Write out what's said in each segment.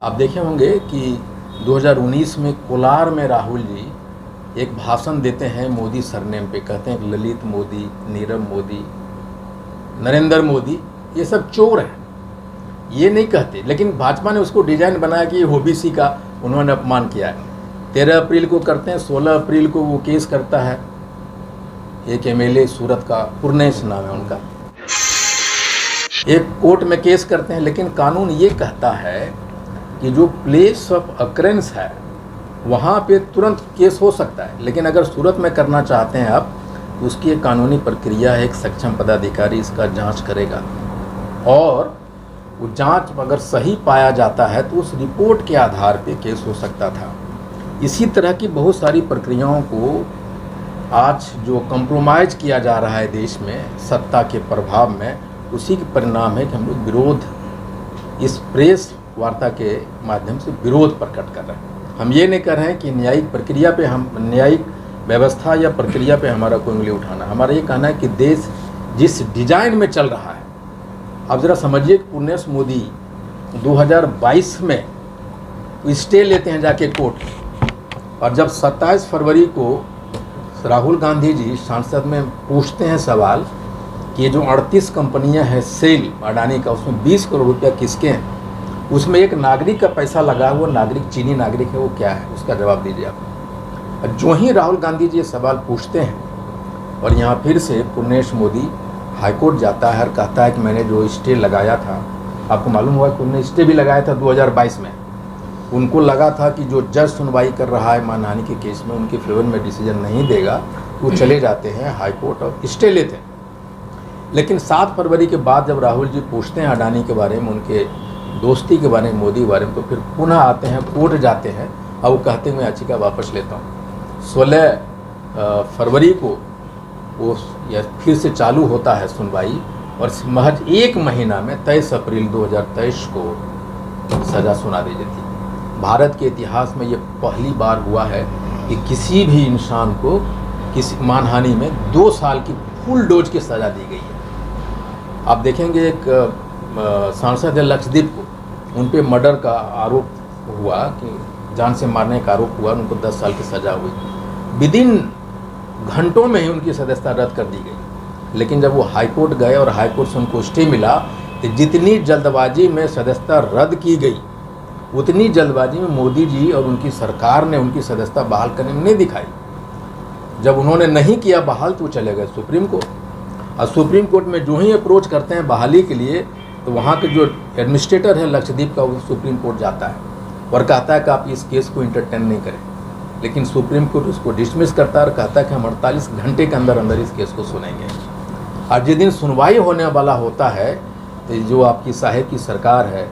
आप देखे होंगे कि 2019 में कोलार में राहुल जी एक भाषण देते हैं मोदी सरनेम पे। कहते हैं ललित मोदी, नीरव मोदी, नरेंद्र मोदी ये सब चोर हैं। ये नहीं कहते, लेकिन भाजपा ने उसको डिजाइन बनाया कि ये ओबीसी का उन्होंने अपमान किया है। 13 अप्रैल को करते हैं, 16 अप्रैल को वो केस करता है एक एमएलए सूरत का, पुरनेश नाम है उनका, एक कोर्ट में केस करते हैं। लेकिन कानून ये कहता है कि जो प्लेस ऑफ अक्रेंस है वहाँ पे तुरंत केस हो सकता है, लेकिन अगर सूरत में करना चाहते हैं आप तो उसकी एक कानूनी प्रक्रिया है, एक सक्षम पदाधिकारी इसका जांच करेगा और वो जांच अगर सही पाया जाता है तो उस रिपोर्ट के आधार पे केस हो सकता था। इसी तरह की बहुत सारी प्रक्रियाओं को आज जो कंप्रोमाइज़ किया जा रहा है देश में सत्ता के प्रभाव में, उसी के परिणाम है कि हम लोग विरोध इस प्रेस वार्ता के माध्यम से विरोध प्रकट कर रहे हैं। हम ये नहीं कर रहे हैं कि न्यायिक प्रक्रिया पे, हम न्यायिक व्यवस्था या प्रक्रिया पे हमारा कोई उंगली उठाना। हमारा ये कहना है कि देश जिस डिजाइन में चल रहा है, आप ज़रा समझिए कि पुरनेश मोदी 2022 में स्टे लेते हैं जाके कोर्ट, और जब 27 फरवरी को राहुल गांधी जी संसद में पूछते हैं सवाल कि ये जो 38 कंपनियां हैं सेल अडानी का, उसमें 20 करोड़ रुपया किसके हैं, उसमें एक नागरिक का पैसा लगा, वो नागरिक चीनी नागरिक है, वो क्या है, उसका जवाब दीजिए आप। जो ही राहुल गांधी जी ये सवाल पूछते हैं और यहाँ फिर से पुरनेश मोदी हाईकोर्ट जाता है और कहता है कि मैंने जो स्टे लगाया था, आपको मालूम हुआ कि उन्होंने स्टे भी लगाया था 2022 में। उनको लगा था कि जो जज सुनवाई कर रहा है मानहानि के केस में, उनके फेवर में डिसीजन नहीं देगा, वो चले जाते हैं हाईकोर्ट और स्टे लेते हैं। लेकिन 7 फरवरी के बाद जब राहुल जी पूछते हैं अडानी के बारे में, उनके दोस्ती के बारे में, मोदी के बारे में, तो फिर पुनः आते हैं, कोर्ट जाते हैं और वो कहते हैं मैं याचिका वापस लेता हूँ। 16 फरवरी को वो फिर से चालू होता है सुनवाई और महज 1 महीना में 23 अप्रैल 2023 को सज़ा सुना दी जाती है। भारत के इतिहास में ये पहली बार हुआ है कि किसी भी इंसान को किसी मानहानि में 2 साल की फुल डोज की सज़ा दी गई है। आप देखेंगे एक सांसद है लक्षदीप को, उन पे मर्डर का आरोप हुआ कि जान से मारने का आरोप हुआ, उनको 10 साल की सज़ा हुई। विदिन घंटों में ही उनकी सदस्यता रद्द कर दी गई। लेकिन जब वो हाईकोर्ट गए और हाईकोर्ट से उनको स्टे मिला तो जितनी जल्दबाजी में सदस्यता रद्द की गई, उतनी जल्दबाजी में मोदी जी और उनकी सरकार ने उनकी सदस्यता बहाल करने में नहीं दिखाई। जब उन्होंने नहीं किया बहाल तो वो चले गए सुप्रीम कोर्ट, और सुप्रीम कोर्ट में जो ही अप्रोच करते हैं बहाली के लिए तो वहाँ के जो एडमिनिस्ट्रेटर है लक्षदीप का, वो सुप्रीम कोर्ट जाता है और कहता है कि आप इस केस को इंटरटेन नहीं करें। लेकिन सुप्रीम कोर्ट उसको डिसमिस करता है और कहता है कि हम 48 घंटे के अंदर अंदर इस केस को सुनेंगे। और जिस दिन सुनवाई होने वाला होता है तो जो आपकी साहेब की सरकार है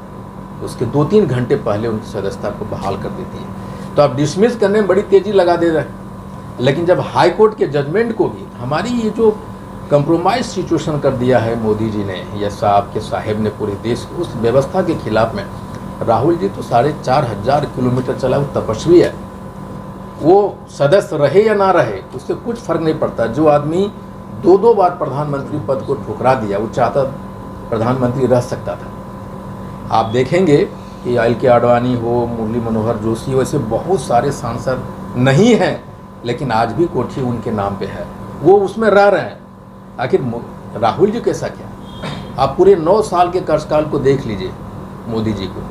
उसके 2-3 घंटे पहले उनकी सदस्यता को बहाल कर देती है। तो आप डिसमिस करने में बड़ी तेज़ी लगा दे रहे हैं। लेकिन जब हाई कोर्ट के जजमेंट को भी हमारी ये जो कंप्रोमाइज सिचुएशन कर दिया है मोदी जी ने या आपके साहेब ने पूरे देश को, उस व्यवस्था के खिलाफ में राहुल जी तो 4,500 किलोमीटर चला, वो तपस्वी है। वो सदस्य रहे या ना रहे उससे कुछ फर्क नहीं पड़ता। जो आदमी 2 बार प्रधानमंत्री पद को ठुकरा दिया, वो चाहता प्रधानमंत्री रह सकता था। आप देखेंगे कि एल.के. आडवाणी हो, मुरली मनोहर जोशी हो, ऐसे बहुत सारे सांसद नहीं हैं, लेकिन आज भी कोठी उनके नाम पे है, वो उसमें रह रहे हैं। आखिर राहुल जी कैसा क्या? आप पूरे 9 साल के कार्यकाल को देख लीजिए मोदी जी को,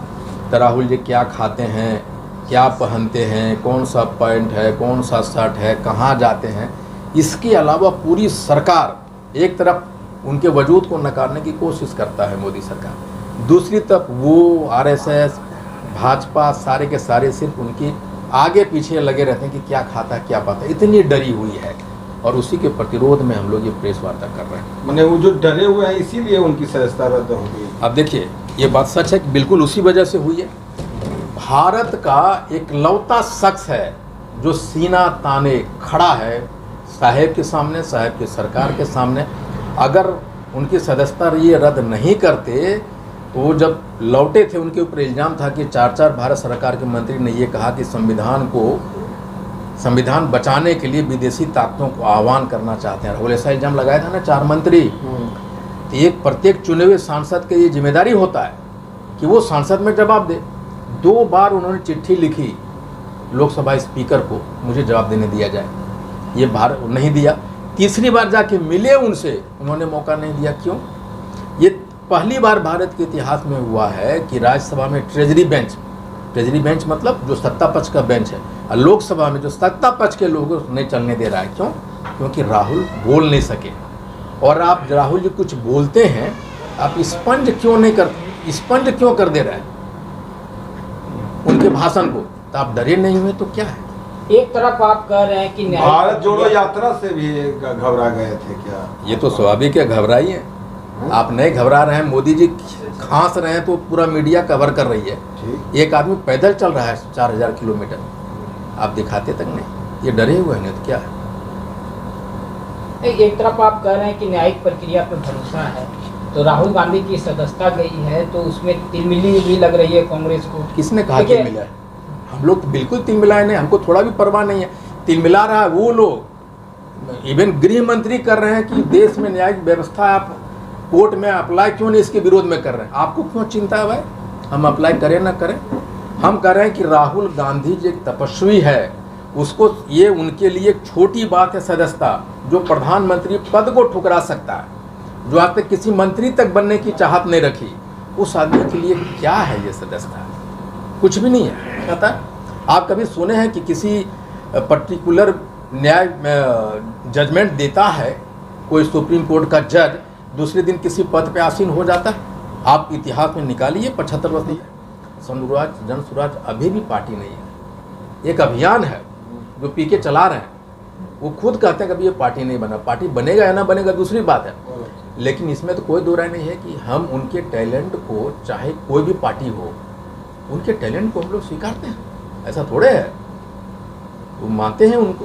तो राहुल जी क्या खाते हैं, क्या पहनते हैं, कौन सा पैंट है, कौन सा शर्ट है, कहाँ जाते हैं, इसके अलावा पूरी सरकार एक तरफ उनके वजूद को नकारने की कोशिश करता है मोदी सरकार, दूसरी तरफ वो आरएसएस भाजपा सारे के सारे सिर्फ उनकी आगे पीछे लगे रहते हैं कि क्या खाता है क्या पाता है, इतनी डरी हुई है। और उसी के प्रतिरोध में हम लोग ये प्रेस वार्ता कर रहे हैं। मैंने वो जो डरे हुए हैं इसीलिए उनकी सदस्यता रद्द हो गई। अब देखिए ये बात सच है कि बिल्कुल उसी वजह से हुई है। भारत का एक लौता शख्स है जो सीना ताने खड़ा है साहेब के सामने, साहेब की सरकार के सामने। अगर उनकी सदस्यता ये रद्द नहीं करते तो वो जब लौटे थे उनके ऊपर इल्ज़ाम था कि 4 भारत सरकार के मंत्री ने ये कहा कि संविधान बचाने के लिए विदेशी ताकतों को आह्वान करना चाहते हैं। राहुल ऐसा इल्ज़ाम लगाया था ना 4 मंत्री। तो एक प्रत्येक चुने हुए सांसद की ये जिम्मेदारी होता है कि वो सांसद में जवाब दे। 2 बार उन्होंने चिट्ठी लिखी लोकसभा स्पीकर को, मुझे जवाब देने दिया जाए, ये भारत नहीं दिया। तीसरी बार जाके मिले उनसे, उन्होंने मौका नहीं दिया। क्यों? ये पहली बार भारत के इतिहास में हुआ है कि राज्यसभा में ट्रेजरी बेंच मतलब जो सत्ता पक्ष का बेंच है, और लोकसभा में जो सत्ता पक्ष के लोगों ने चलने दे रहा है। क्यों? क्योंकि राहुल बोल नहीं सके। और आप राहुल जी कुछ बोलते हैं, आप स्पंज क्यों कर दे रहे हैं उनके भाषण को? तो आप डरे नहीं हुए तो क्या है? एक तरफ आप कह रहे हैं कि भारत जोड़ो यात्रा से भी घबरा गए थे क्या? ये तो स्वाभाविक है, घबराइए। आप नहीं घबरा रहे हैं, मोदी जी खांस रहे हैं तो पूरा मीडिया कवर कर रही है। एक आदमी पैदल चल रहा है 4000 किलोमीटर, आप दिखाते तक नहीं। ये डरे हुए हैं तो क्या है? एक तरफ आप कह रहे हैं कि न्यायिक प्रक्रिया पर भरोसा है, तो राहुल गांधी की सदस्यता गई है तो उसमें तिलमिली भी लग रही है कांग्रेस को। किसने कहा तिलमिला है? हम लोग तो बिल्कुल तिलमिलाए नहीं, हमको थोड़ा भी परवाह नहीं है। तिलमिला रहा है वो लोग, इवन गृह मंत्री कर रहे हैं कि देश में न्यायिक व्यवस्था, आप कोर्ट में अप्लाई क्यों नहीं इसके विरोध में कर रहे हैं? आपको क्यों चिंता है भाई? हम अप्लाई करें ना करें, हम कह रहे हैं कि राहुल गांधी जी एक तपस्वी है, उसको ये उनके लिए एक छोटी बात है सदस्यता, जो प्रधानमंत्री पद को ठुकरा सकता है, जो आज तक किसी मंत्री तक बनने की चाहत नहीं रखी, उस आदमी के लिए क्या है ये सदस्यता? कुछ भी नहीं है। कहता है, आप कभी सुने हैं कि किसी पर्टिकुलर न्याय जजमेंट देता है कोई सुप्रीम कोर्ट का जज, दूसरे दिन किसी पद पे आसीन हो जाता है? आप इतिहास में निकालिए 75 वर्ष स्वराज जन स्वराज अभी भी पार्टी नहीं है। एक अभियान है जो पीके चला रहे हैं, वो खुद कहते हैं कि अभी ये पार्टी नहीं बना। पार्टी बनेगा या ना बनेगा दूसरी बात है, लेकिन इसमें तो कोई दो राय नहीं है कि हम उनके टैलेंट को, चाहे कोई भी पार्टी हो, उनके टैलेंट को हम लोग स्वीकारते हैं। ऐसा थोड़े है, वो मानते हैं उनको।